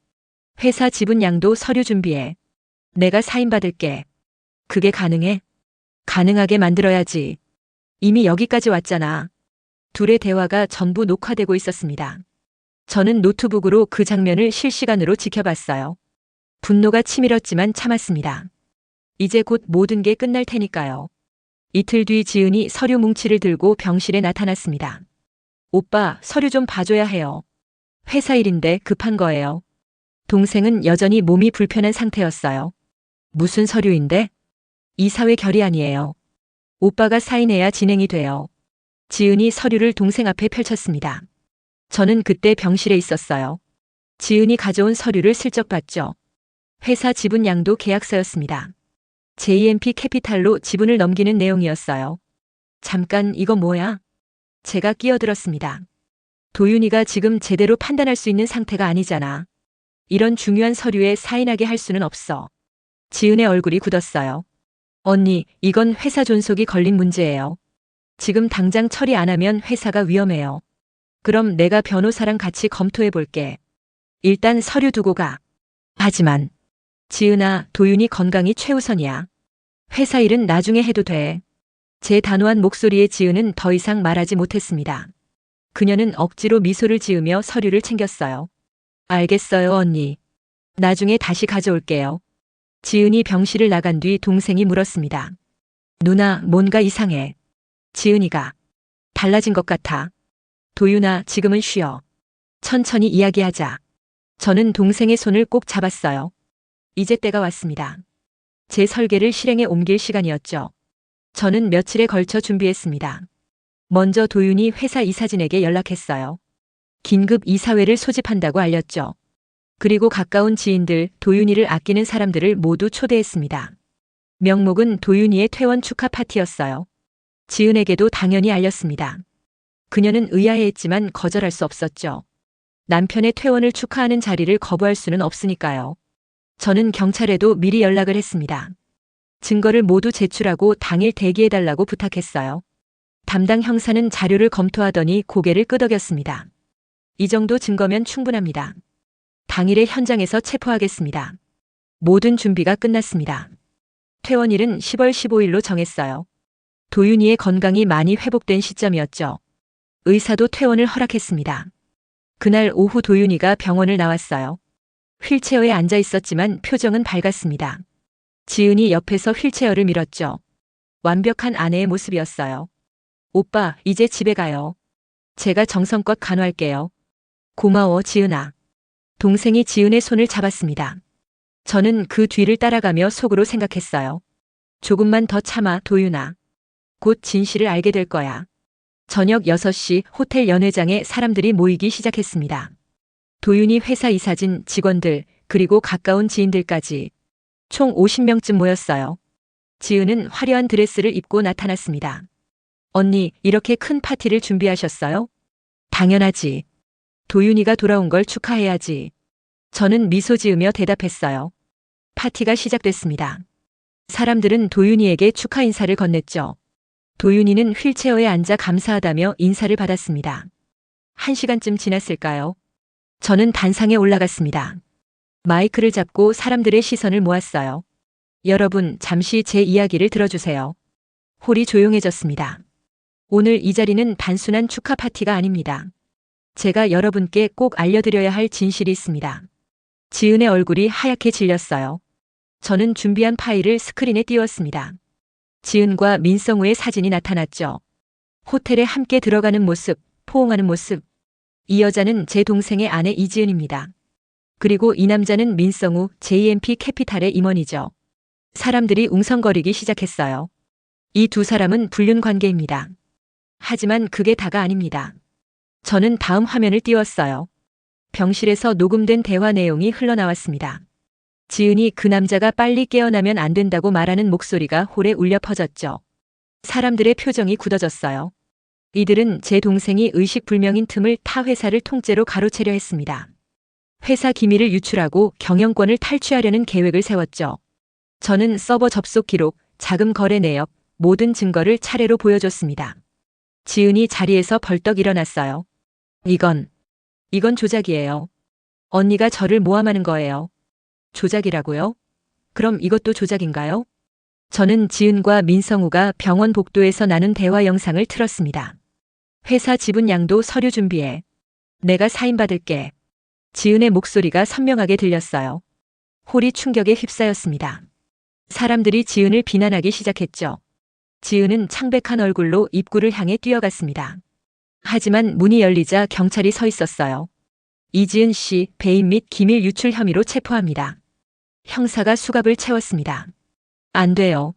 회사 지분 양도 서류 준비해. 내가 사인받을게. 그게 가능해? 가능하게 만들어야지. 이미 여기까지 왔잖아. 둘의 대화가 전부 녹화되고 있었습니다. 저는 노트북으로 그 장면을 실시간으로 지켜봤어요. 분노가 치밀었지만 참았습니다. 이제 곧 모든 게 끝날 테니까요. 이틀 뒤 지은이 서류 뭉치를 들고 병실에 나타났습니다. 오빠, 서류 좀 봐줘야 해요. 회사 일인데 급한 거예요. 동생은 여전히 몸이 불편한 상태였어요. 무슨 서류인데? 이사회 결의안이에요. 오빠가 사인해야 진행이 돼요. 지은이 서류를 동생 앞에 펼쳤습니다. 저는 그때 병실에 있었어요. 지은이 가져온 서류를 슬쩍 봤죠. 회사 지분 양도 계약서였습니다. JMP 캐피탈로 지분을 넘기는 내용이었어요. 잠깐, 이거 뭐야? 제가 끼어들었습니다. 도윤이가 지금 제대로 판단할 수 있는 상태가 아니잖아. 이런 중요한 서류에 사인하게 할 수는 없어. 지은의 얼굴이 굳었어요. 언니, 이건 회사 존속이 걸린 문제예요. 지금 당장 처리 안 하면 회사가 위험해요. 그럼 내가 변호사랑 같이 검토해 볼게. 일단 서류 두고 가. 하지만 지은아, 도윤이 건강이 최우선이야. 회사 일은 나중에 해도 돼. 제 단호한 목소리에 지은은 더 이상 말하지 못했습니다. 그녀는 억지로 미소를 지으며 서류를 챙겼어요. 알겠어요, 언니. 나중에 다시 가져올게요. 지은이 병실을 나간 뒤 동생이 물었습니다. 누나, 뭔가 이상해. 지은이가 달라진 것 같아. 도윤아, 지금은 쉬어. 천천히 이야기하자. 저는 동생의 손을 꼭 잡았어요. 이제 때가 왔습니다. 제 설계를 실행에 옮길 시간이었죠. 저는 며칠에 걸쳐 준비했습니다. 먼저 도윤이 회사 이사진에게 연락했어요. 긴급 이사회를 소집한다고 알렸죠. 그리고 가까운 지인들, 도윤이를 아끼는 사람들을 모두 초대했습니다. 명목은 도윤이의 퇴원 축하 파티였어요. 지은에게도 당연히 알렸습니다. 그녀는 의아해했지만 거절할 수 없었죠. 남편의 퇴원을 축하하는 자리를 거부할 수는 없으니까요. 저는 경찰에도 미리 연락을 했습니다. 증거를 모두 제출하고 당일 대기해달라고 부탁했어요. 담당 형사는 자료를 검토하더니 고개를 끄덕였습니다. 이 정도 증거면 충분합니다. 당일에 현장에서 체포하겠습니다. 모든 준비가 끝났습니다. 퇴원일은 10월 15일로 정했어요. 도윤이의 건강이 많이 회복된 시점이었죠. 의사도 퇴원을 허락했습니다. 그날 오후 도윤이가 병원을 나왔어요. 휠체어에 앉아 있었지만 표정은 밝았습니다. 지은이 옆에서 휠체어를 밀었죠. 완벽한 아내의 모습이었어요. 오빠, 이제 집에 가요. 제가 정성껏 간호할게요. 고마워, 지은아. 동생이 지은의 손을 잡았습니다. 저는 그 뒤를 따라가며 속으로 생각했어요. 조금만 더 참아, 도윤아. 곧 진실을 알게 될 거야. 저녁 6시 호텔 연회장에 사람들이 모이기 시작했습니다. 도윤이 회사 이사진, 직원들, 그리고 가까운 지인들까지 총 50명쯤 모였어요. 지은은 화려한 드레스를 입고 나타났습니다. 언니, 이렇게 큰 파티를 준비하셨어요? 당연하지. 도윤이가 돌아온 걸 축하해야지. 저는 미소 지으며 대답했어요. 파티가 시작됐습니다. 사람들은 도윤이에게 축하 인사를 건넸죠. 도윤이는 휠체어에 앉아 감사하다며 인사를 받았습니다. 1시간쯤 지났을까요? 저는 단상에 올라갔습니다. 마이크를 잡고 사람들의 시선을 모았어요. 여러분, 잠시 제 이야기를 들어주세요. 홀이 조용해졌습니다. 오늘 이 자리는 단순한 축하 파티가 아닙니다. 제가 여러분께 꼭 알려드려야 할 진실이 있습니다. 지은의 얼굴이 하얗게 질렸어요. 저는 준비한 파일을 스크린에 띄웠습니다. 지은과 민성우의 사진이 나타났죠. 호텔에 함께 들어가는 모습, 포옹하는 모습. 이 여자는 제 동생의 아내 이지은입니다. 그리고 이 남자는 민성우 JMP 캐피탈의 임원이죠. 사람들이 웅성거리기 시작했어요. 이 두 사람은 불륜 관계입니다. 하지만 그게 다가 아닙니다. 저는 다음 화면을 띄웠어요. 병실에서 녹음된 대화 내용이 흘러나왔습니다. 지은이 그 남자가 빨리 깨어나면 안 된다고 말하는 목소리가 홀에 울려 퍼졌죠. 사람들의 표정이 굳어졌어요. 이들은 제 동생이 의식불명인 틈을 타 회사를 통째로 가로채려 했습니다. 회사 기밀을 유출하고 경영권을 탈취하려는 계획을 세웠죠. 저는 서버 접속 기록, 자금 거래 내역, 모든 증거를 차례로 보여줬습니다. 지은이 자리에서 벌떡 일어났어요. 이건 조작이에요. 언니가 저를 모함하는 거예요. 조작이라고요? 그럼 이것도 조작인가요? 저는 지은과 민성우가 병원 복도에서 나눈 대화 영상을 틀었습니다. 회사 지분 양도 서류 준비해. 내가 사인받을게. 지은의 목소리가 선명하게 들렸어요. 홀이 충격에 휩싸였습니다. 사람들이 지은을 비난하기 시작했죠. 지은은 창백한 얼굴로 입구를 향해 뛰어갔습니다. 하지만 문이 열리자 경찰이 서 있었어요. 이지은 씨 배임 및 기밀 유출 혐의로 체포합니다. 형사가 수갑을 채웠습니다. 안 돼요.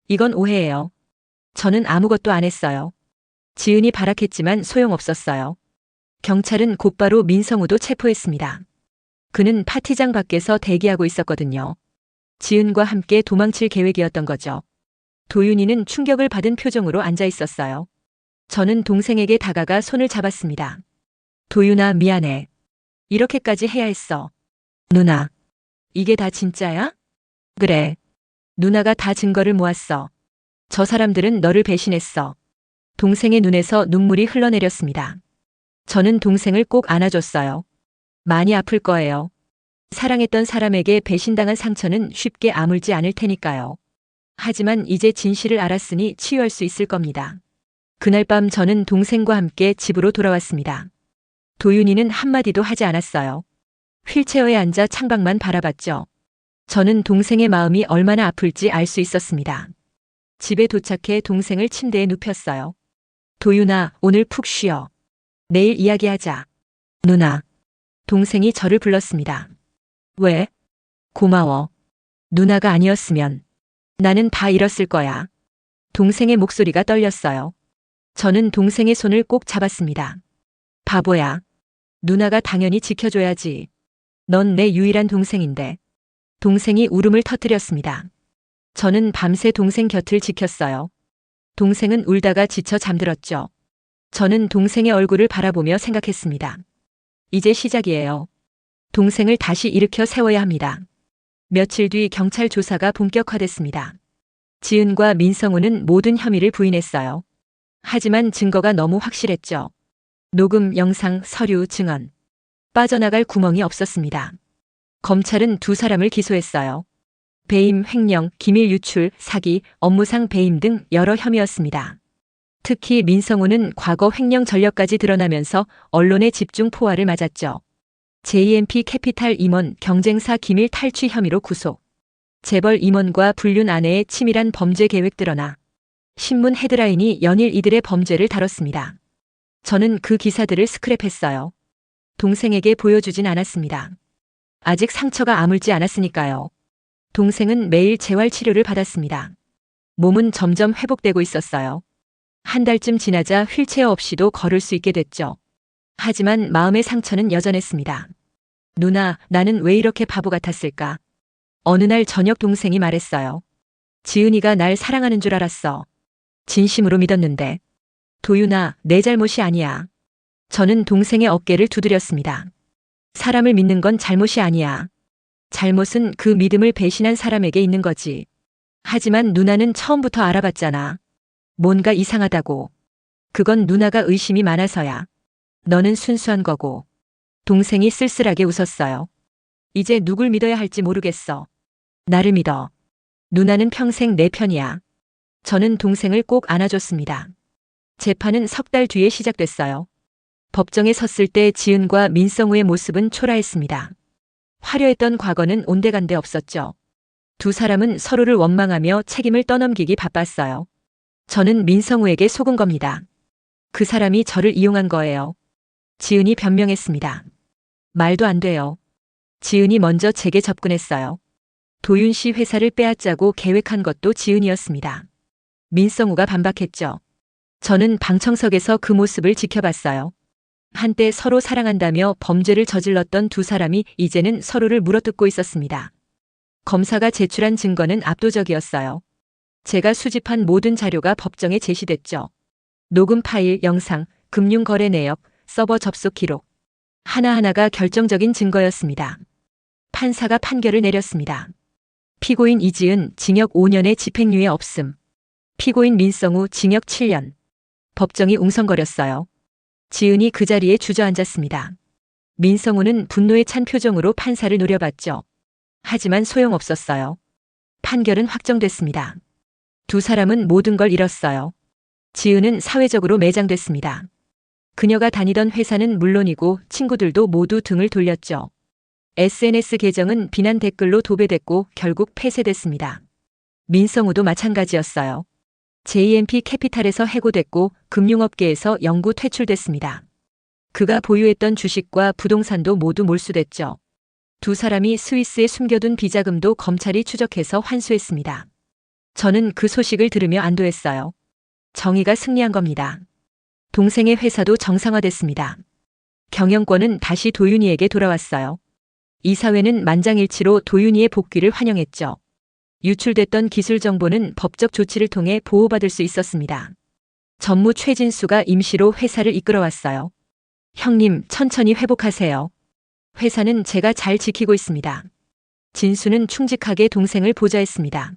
이건 오해예요. 저는 아무것도 안 했어요. 지은이 발악했지만 소용없었어요. 경찰은 곧바로 민성우도 체포했습니다. 그는 파티장 밖에서 대기하고 있었거든요. 지은과 함께 도망칠 계획이었던 거죠. 도윤이는 충격을 받은 표정으로 앉아 있었어요. 저는 동생에게 다가가 손을 잡았습니다. 도윤아, 미안해. 이렇게까지 해야 했어. 누나, 이게 다 진짜야? 그래. 누나가 다 증거를 모았어. 저 사람들은 너를 배신했어. 동생의 눈에서 눈물이 흘러내렸습니다. 저는 동생을 꼭 안아줬어요. 많이 아플 거예요. 사랑했던 사람에게 배신당한 상처는 쉽게 아물지 않을 테니까요. 하지만 이제 진실을 알았으니 치유할 수 있을 겁니다. 그날 밤 저는 동생과 함께 집으로 돌아왔습니다. 도윤이는 한마디도 하지 않았어요. 휠체어에 앉아 창밖만 바라봤죠. 저는 동생의 마음이 얼마나 아플지 알 수 있었습니다. 집에 도착해 동생을 침대에 눕혔어요. 도윤아, 오늘 푹 쉬어. 내일 이야기하자. 누나. 동생이 저를 불렀습니다. 왜? 고마워. 누나가 아니었으면 나는 다 잃었을 거야. 동생의 목소리가 떨렸어요. 저는 동생의 손을 꼭 잡았습니다. 바보야. 누나가 당연히 지켜줘야지. 넌 내 유일한 동생인데. 동생이 울음을 터뜨렸습니다. 저는 밤새 동생 곁을 지켰어요. 동생은 울다가 지쳐 잠들었죠. 저는 동생의 얼굴을 바라보며 생각했습니다. 이제 시작이에요. 동생을 다시 일으켜 세워야 합니다. 며칠 뒤 경찰 조사가 본격화됐습니다. 지은과 민성우는 모든 혐의를 부인했어요. 하지만 증거가 너무 확실했죠. 녹음, 영상, 서류, 증언. 빠져나갈 구멍이 없었습니다. 검찰은 두 사람을 기소했어요. 배임, 횡령, 기밀 유출, 사기, 업무상 배임 등 여러 혐의였습니다. 특히 민성우는 과거 횡령 전력까지 드러나면서 언론의 집중 포화를 맞았죠. JMP 캐피탈 임원 경쟁사 기밀 탈취 혐의로 구속. 재벌 임원과 불륜 아내의 치밀한 범죄 계획 드러나. 신문 헤드라인이 연일 이들의 범죄를 다뤘습니다. 저는 그 기사들을 스크랩했어요. 동생에게 보여주진 않았습니다. 아직 상처가 아물지 않았으니까요. 동생은 매일 재활 치료를 받았습니다. 몸은 점점 회복되고 있었어요. 한 달쯤 지나자 휠체어 없이도 걸을 수 있게 됐죠. 하지만 마음의 상처는 여전했습니다. 누나, 나는 왜 이렇게 바보 같았을까? 어느 날 저녁 동생이 말했어요. 지은이가 날 사랑하는 줄 알았어. 진심으로 믿었는데. 도윤아, 내 잘못이 아니야. 저는 동생의 어깨를 두드렸습니다. 사람을 믿는 건 잘못이 아니야. 잘못은 그 믿음을 배신한 사람에게 있는 거지. 하지만 누나는 처음부터 알아봤잖아. 뭔가 이상하다고. 그건 누나가 의심이 많아서야. 너는 순수한 거고. 동생이 쓸쓸하게 웃었어요. 이제 누굴 믿어야 할지 모르겠어. 나를 믿어. 누나는 평생 내 편이야. 저는 동생을 꼭 안아줬습니다. 재판은 석 달 뒤에 시작됐어요. 법정에 섰을 때 지은과 민성우의 모습은 초라했습니다. 화려했던 과거는 온데간데 없었죠. 두 사람은 서로를 원망하며 책임을 떠넘기기 바빴어요. 저는 민성우에게 속은 겁니다. 그 사람이 저를 이용한 거예요. 지은이 변명했습니다. 말도 안 돼요. 지은이 먼저 제게 접근했어요. 도윤 씨 회사를 빼앗자고 계획한 것도 지은이었습니다. 민성우가 반박했죠. 저는 방청석에서 그 모습을 지켜봤어요. 한때 서로 사랑한다며 범죄를 저질렀던 두 사람이 이제는 서로를 물어뜯고 있었습니다. 검사가 제출한 증거는 압도적이었어요. 제가 수집한 모든 자료가 법정에 제시됐죠. 녹음 파일, 영상, 금융거래 내역, 서버 접속 기록. 하나하나가 결정적인 증거였습니다. 판사가 판결을 내렸습니다. 피고인 이지은 징역 5년의 집행유예 없음. 피고인 민성우 징역 7년. 법정이 웅성거렸어요. 지은이 그 자리에 주저앉았습니다. 민성우는 분노에 찬 표정으로 판사를 노려봤죠. 하지만 소용없었어요. 판결은 확정됐습니다. 두 사람은 모든 걸 잃었어요. 지은은 사회적으로 매장됐습니다. 그녀가 다니던 회사는 물론이고 친구들도 모두 등을 돌렸죠. SNS 계정은 비난 댓글로 도배됐고 결국 폐쇄됐습니다. 민성우도 마찬가지였어요. JMP 캐피탈에서 해고됐고 금융업계에서 영구 퇴출됐습니다. 그가 보유했던 주식과 부동산도 모두 몰수됐죠. 두 사람이 스위스에 숨겨둔 비자금도 검찰이 추적해서 환수했습니다. 저는 그 소식을 들으며 안도했어요. 정의가 승리한 겁니다. 동생의 회사도 정상화됐습니다. 경영권은 다시 도윤이에게 돌아왔어요. 이사회는 만장일치로 도윤이의 복귀를 환영했죠. 유출됐던 기술 정보는 법적 조치를 통해 보호받을 수 있었습니다. 전무 최진수가 임시로 회사를 이끌어왔어요. 형님, 천천히 회복하세요. 회사는 제가 잘 지키고 있습니다. 진수는 충직하게 동생을 보좌했습니다.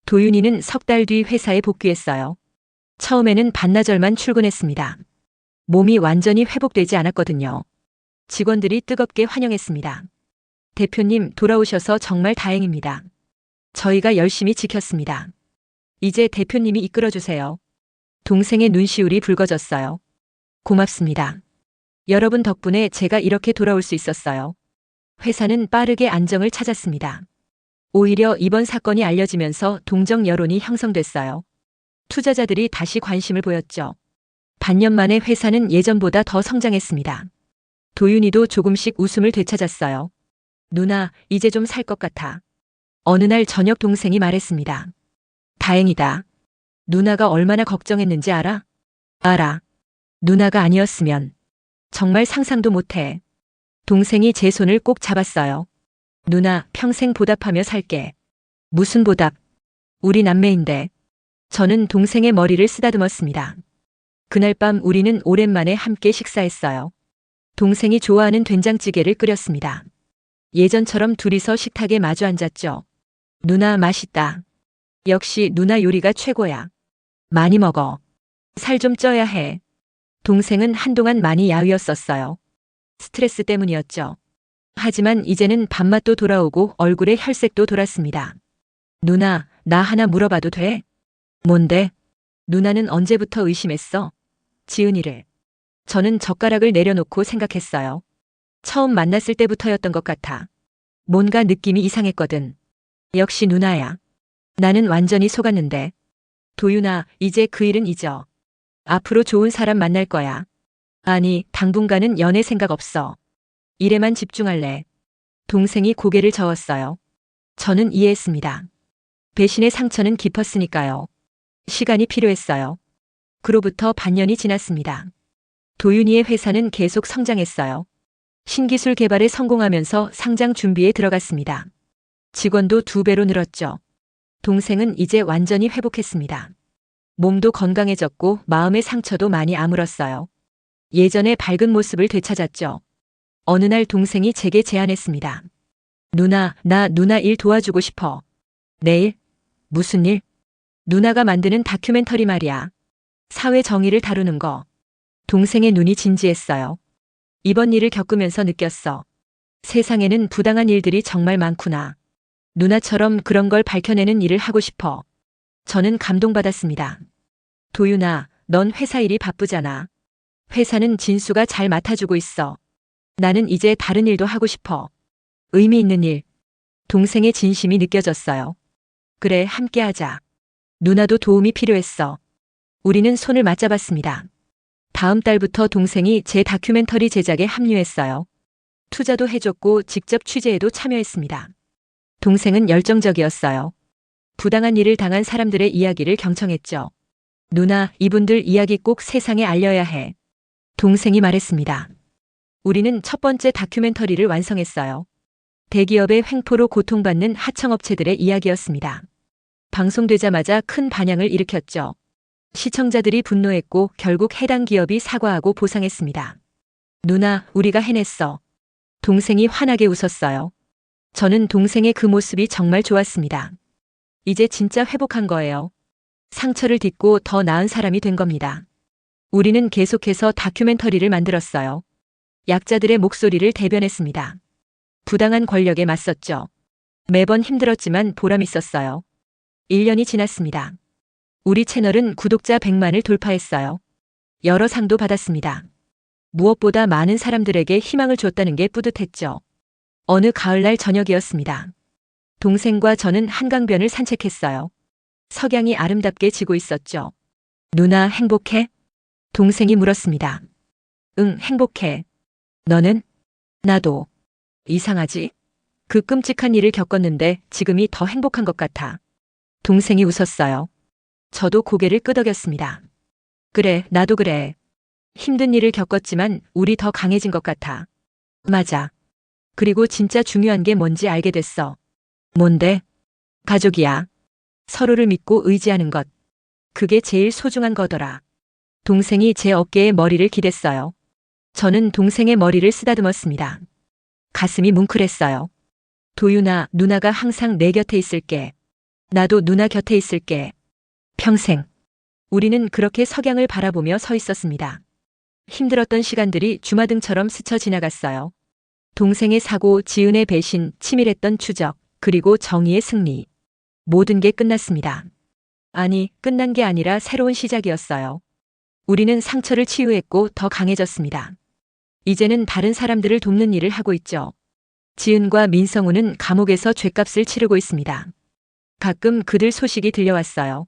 도윤이는 석 달 뒤 회사에 복귀했어요. 처음에는 반나절만 출근했습니다. 몸이 완전히 회복되지 않았거든요. 직원들이 뜨겁게 환영했습니다. 대표님, 돌아오셔서 정말 다행입니다. 저희가 열심히 지켰습니다. 이제 대표님이 이끌어주세요. 동생의 눈시울이 붉어졌어요. 고맙습니다. 여러분 덕분에 제가 이렇게 돌아올 수 있었어요. 회사는 빠르게 안정을 찾았습니다. 오히려 이번 사건이 알려지면서 동정 여론이 형성됐어요. 투자자들이 다시 관심을 보였죠. 반년 만에 회사는 예전보다 더 성장했습니다. 도윤이도 조금씩 웃음을 되찾았어요. 누나, 이제 좀 살 것 같아. 어느 날 저녁 동생이 말했습니다. 다행이다. 누나가 얼마나 걱정했는지 알아? 알아. 누나가 아니었으면 정말 상상도 못해. 동생이 제 손을 꼭 잡았어요. 누나, 평생 보답하며 살게. 무슨 보답? 우리 남매인데. 저는 동생의 머리를 쓰다듬었습니다. 그날 밤 우리는 오랜만에 함께 식사했어요. 동생이 좋아하는 된장찌개를 끓였습니다. 예전처럼 둘이서 식탁에 마주 앉았죠. 누나, 맛있다. 역시 누나 요리가 최고야. 많이 먹어. 살 좀 쪄야 해. 동생은 한동안 많이 야위었었어요. 스트레스 때문이었죠. 하지만 이제는 밥맛도 돌아오고 얼굴에 혈색도 돌았습니다. 누나, 나 하나 물어봐도 돼? 뭔데? 누나는 언제부터 의심했어? 지은이를. 저는 젓가락을 내려놓고 생각했어요. 처음 만났을 때부터였던 것 같아. 뭔가 느낌이 이상했거든. 역시 누나야. 나는 완전히 속았는데. 도윤아, 이제 그 일은 잊어. 앞으로 좋은 사람 만날 거야. 아니, 당분간은 연애 생각 없어. 일에만 집중할래. 동생이 고개를 저었어요. 저는 이해했습니다. 배신의 상처는 깊었으니까요. 시간이 필요했어요. 그로부터 반년이 지났습니다. 도윤이의 회사는 계속 성장했어요. 신기술 개발에 성공하면서 상장 준비에 들어갔습니다. 직원도 2배로 늘었죠. 동생은 이제 완전히 회복했습니다. 몸도 건강해졌고 마음의 상처도 많이 아물었어요. 예전의 밝은 모습을 되찾았죠. 어느 날 동생이 제게 제안했습니다. 누나, 나 누나 일 도와주고 싶어. 내일? 무슨 일? 누나가 만드는 다큐멘터리 말이야. 사회 정의를 다루는 거. 동생의 눈이 진지했어요. 이번 일을 겪으면서 느꼈어. 세상에는 부당한 일들이 정말 많구나. 누나처럼 그런 걸 밝혀내는 일을 하고 싶어. 저는 감동받았습니다. 도윤아, 넌 회사 일이 바쁘잖아. 회사는 진수가 잘 맡아주고 있어. 나는 이제 다른 일도 하고 싶어. 의미 있는 일. 동생의 진심이 느껴졌어요. 그래, 함께 하자. 누나도 도움이 필요했어. 우리는 손을 맞잡았습니다. 다음 달부터 동생이 제 다큐멘터리 제작에 합류했어요. 투자도 해줬고 직접 취재에도 참여했습니다. 동생은 열정적이었어요. 부당한 일을 당한 사람들의 이야기를 경청했죠. 누나, 이분들 이야기 꼭 세상에 알려야 해. 동생이 말했습니다. 우리는 첫 번째 다큐멘터리를 완성했어요. 대기업의 횡포로 고통받는 하청업체들의 이야기였습니다. 방송되자마자 큰 반향을 일으켰죠. 시청자들이 분노했고 결국 해당 기업이 사과하고 보상했습니다. 누나, 우리가 해냈어. 동생이 환하게 웃었어요. 저는 동생의 그 모습이 정말 좋았습니다. 이제 진짜 회복한 거예요. 상처를 딛고 더 나은 사람이 된 겁니다. 우리는 계속해서 다큐멘터리를 만들었어요. 약자들의 목소리를 대변했습니다. 부당한 권력에 맞섰죠. 매번 힘들었지만 보람 있었어요. 1년이 지났습니다. 우리 채널은 구독자 100만을 돌파했어요. 여러 상도 받았습니다. 무엇보다 많은 사람들에게 희망을 줬다는 게 뿌듯했죠. 어느 가을날 저녁이었습니다. 동생과 저는 한강변을 산책했어요. 석양이 아름답게 지고 있었죠. 누나 행복해? 동생이 물었습니다. 응, 행복해. 너는? 나도. 이상하지? 그 끔찍한 일을 겪었는데 지금이 더 행복한 것 같아. 동생이 웃었어요. 저도 고개를 끄덕였습니다. 그래, 나도 그래. 힘든 일을 겪었지만 우리 더 강해진 것 같아. 맞아. 그리고 진짜 중요한 게 뭔지 알게 됐어. 뭔데? 가족이야. 서로를 믿고 의지하는 것. 그게 제일 소중한 거더라. 동생이 제 어깨에 머리를 기댔어요. 저는 동생의 머리를 쓰다듬었습니다. 가슴이 뭉클했어요. 도윤아, 누나가 항상 내 곁에 있을게. 나도 누나 곁에 있을게. 평생. 우리는 그렇게 석양을 바라보며 서 있었습니다. 힘들었던 시간들이 주마등처럼 스쳐 지나갔어요. 동생의 사고, 지은의 배신, 치밀했던 추적, 그리고 정의의 승리. 모든 게 끝났습니다. 아니, 끝난 게 아니라 새로운 시작이었어요. 우리는 상처를 치유했고 더 강해졌습니다. 이제는 다른 사람들을 돕는 일을 하고 있죠. 지은과 민성우는 감옥에서 죗값을 치르고 있습니다. 가끔 그들 소식이 들려왔어요.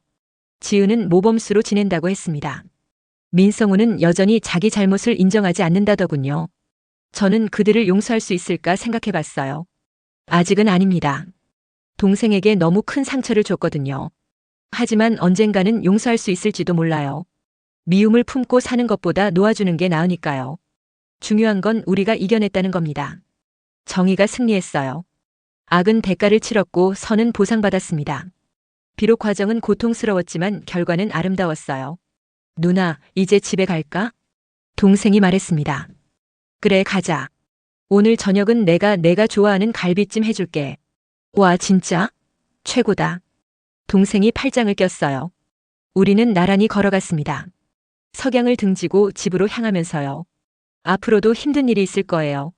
지은은 모범수로 지낸다고 했습니다. 민성우는 여전히 자기 잘못을 인정하지 않는다더군요. 저는 그들을 용서할 수 있을까 생각해봤어요. 아직은 아닙니다. 동생에게 너무 큰 상처를 줬거든요. 하지만 언젠가는 용서할 수 있을지도 몰라요. 미움을 품고 사는 것보다 놓아주는 게 나으니까요. 중요한 건 우리가 이겨냈다는 겁니다. 정의가 승리했어요. 악은 대가를 치렀고 선은 보상받았습니다. 비록 과정은 고통스러웠지만 결과는 아름다웠어요. 누나, 이제 집에 갈까? 동생이 말했습니다. 그래, 가자. 오늘 저녁은 내가 좋아하는 갈비찜 해줄게. 와, 진짜? 최고다. 동생이 팔짱을 꼈어요. 우리는 나란히 걸어갔습니다. 석양을 등지고 집으로 향하면서요. 앞으로도 힘든 일이 있을 거예요.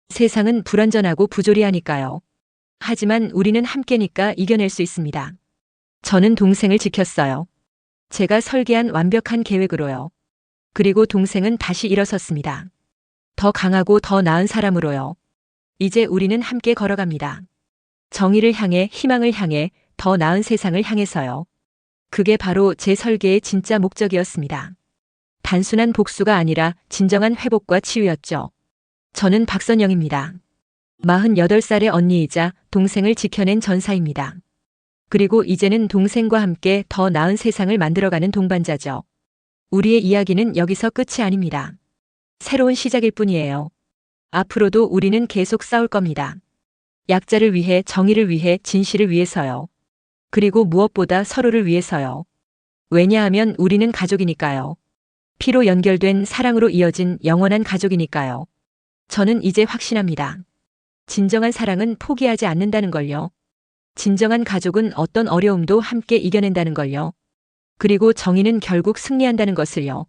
세상은 불완전하고 부조리하니까요. 하지만 우리는 함께니까 이겨낼 수 있습니다. 저는 동생을 지켰어요. 제가 설계한 완벽한 계획으로요. 그리고 동생은 다시 일어섰습니다. 더 강하고 더 나은 사람으로요. 이제 우리는 함께 걸어갑니다. 정의를 향해, 희망을 향해, 더 나은 세상을 향해서요. 그게 바로 제 설계의 진짜 목적이었습니다. 단순한 복수가 아니라 진정한 회복과 치유였죠. 저는 박선영입니다. 48살의 언니이자 동생을 지켜낸 전사입니다. 그리고 이제는 동생과 함께 더 나은 세상을 만들어가는 동반자죠. 우리의 이야기는 여기서 끝이 아닙니다. 새로운 시작일 뿐이에요. 앞으로도 우리는 계속 싸울 겁니다. 약자를 위해, 정의를 위해, 진실을 위해서요. 그리고 무엇보다 서로를 위해서요. 왜냐하면 우리는 가족이니까요. 피로 연결된 사랑으로 이어진 영원한 가족이니까요. 저는 이제 확신합니다. 진정한 사랑은 포기하지 않는다는 걸요. 진정한 가족은 어떤 어려움도 함께 이겨낸다는 걸요. 그리고 정의는 결국 승리한다는 것을요.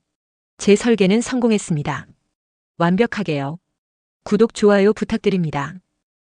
제 설계는 성공했습니다. 완벽하게요. 구독, 좋아요 부탁드립니다.